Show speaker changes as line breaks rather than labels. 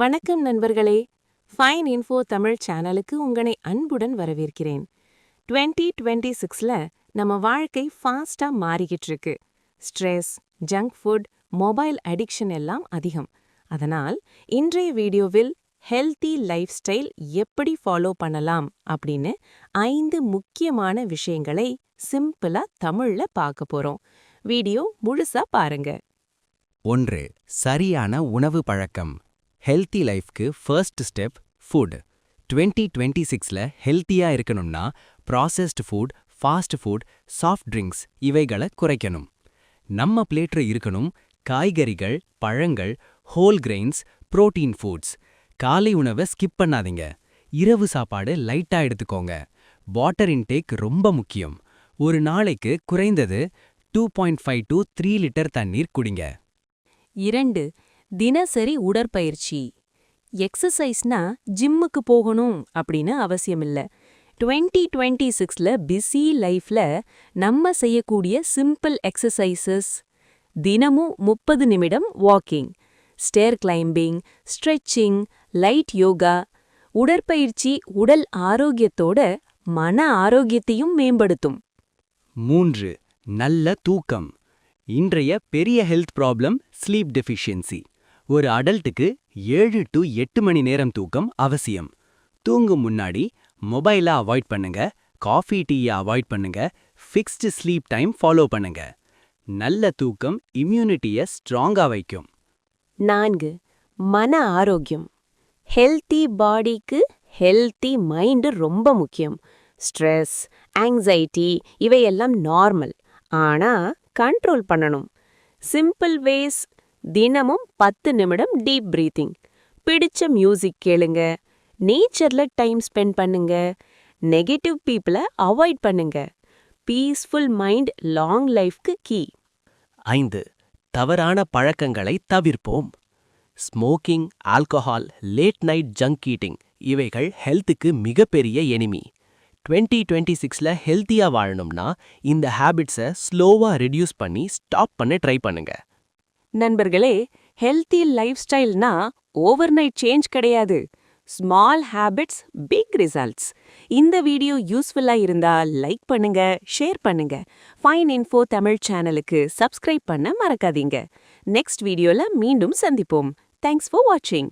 வணக்கம் நண்பர்களே. Fine info Tamil சேனலுக்கு உங்களை அன்புடன் வரவேற்கிறேன். 2026ல நம்ம வாழ்க்கை ஃபாஸ்டா மாறிக்கிட்டு இருக்கு. Stress, junk food, mobile addiction எல்லாம் அதிகம். அதனால் இன்றைய வீடியோவில் ஹெல்தி லைஃப் ஸ்டைல் எப்படி ஃபாலோ பண்ணலாம் அப்படின்னு 5 முக்கியமான விஷயங்களை சிம்பிளா தமிழ்ல பார்க்க போறோம். வீடியோ முழுசா பாருங்க.
1. சரியான உணவு பழக்கம். ஹெல்த்தி லைஃப்க்கு ஃபர்ஸ்ட் ஸ்டெப் ஃபுட். 2026ல ஹெல்த்தியா இருக்கணும்னா processed food, fast food, soft drinks இவைகளை குறைக்கணும். நம்ம பிளேட்ல இருக்கணும் காய்கறிகள், பழங்கள், ஹோல் கிரெயின்ஸ், புரோட்டீன் ஃபுட்ஸ். காலை உணவை ஸ்கிப் பண்ணாதீங்க. இரவு சாப்பாடு லைட்டா எடுத்துக்கோங்க. வாட்டர் இன்டேக் ரொம்ப முக்கியம். ஒரு நாளைக்கு குறைந்தது 2.5 to 3 லிட்டர் தண்ணீர் குடிங்க.
2. தினசரி உடற்பயிற்சி. எக்ஸசைஸ்னா ஜிம்முக்கு போகணும் அப்படின்னு அவசியமில்ல. 2026ல பிஸி லைஃப்ல நம்ம செய்யக்கூடிய சிம்பிள் எக்ஸசைசஸ். தினமும் 30 நிமிடம் walking, stair climbing, stretching, light yoga. உடற்பயிற்சி உடல் ஆரோக்கியத்தோட மன ஆரோக்கியத்தையும் மேம்படுத்தும்.
3. நல்ல தூக்கம். இன்றைய பெரிய ஹெல்த் ப்ராப்ளம் ஸ்லீப் டெஃபிஷியன்சி. ஒரு அடல்ட்டுக்கு 7 to 8 மணி நேரம் தூக்கம் அவசியம். தூங்கும் முன்னாடி மொபைலை அவாய்ட் பண்ணுங்க, காஃபி டீயை அவாய்ட் பண்ணுங்க, ஃபிக்ஸ்டு ஸ்லீப் டைம் ஃபாலோ பண்ணுங்க. நல்ல தூக்கம் இம்யூனிட்டியை ஸ்ட்ராங்கா வைக்கும்.
4. மன ஆரோக்கியம். ஹெல்தி பாடிக்கு ஹெல்தி மைண்டு ரொம்ப முக்கியம். ஸ்ட்ரெஸ், ஆங்ஸைட்டி இவையெல்லாம் நார்மல். ஆனா கண்ட்ரோல் பண்ணணும். சிம்பிள் வேஸ்: தினமும் 10 நிமிடம் டீப் பிரீத்திங், பிடிச்ச மியூசிக் கேளுங்க, நேச்சர்ல டைம் ஸ்பெண்ட் பண்ணுங்க, நெகட்டிவ் பீப்புளை அவாய்ட் பண்ணுங்க. பீஸ்ஃபுல் மைண்ட் லாங் லைஃப்க்கு கீ.
5. தவறான பழக்கங்களை தவிர்ப்போம். Smoking, alcohol, late night junk eating இவைகள் ஹெல்த்துக்கு மிகப்பெரிய எனிமி. 2026ல ஹெல்த்தியா வாழணும்னா இந்த ஹேபிட்ஸை ஸ்லோவா ரெடியூஸ் பண்ணி ஸ்டாப் பண்ண ட்ரை பண்ணுங்க.
நண்பர்களே, ஹெல்தி லைஃப் ஸ்டைல்னா ஓவர் நைட் சேஞ்ச் கிடையாது. Small habits, big results. இந்த வீடியோ யூஸ்ஃபுல்லா இருந்தா லைக் பண்ணுங்க, ஷேர் பண்ணுங்க. ஃபைன் இன்ஃபோ தமிழ் சேனலுக்கு சப்ஸ்கிரைப் பண்ண மறக்காதீங்க. நெக்ஸ்ட் வீடியோல மீண்டும் சந்திப்போம். தேங்க்ஸ் ஃபார் வாட்சிங்.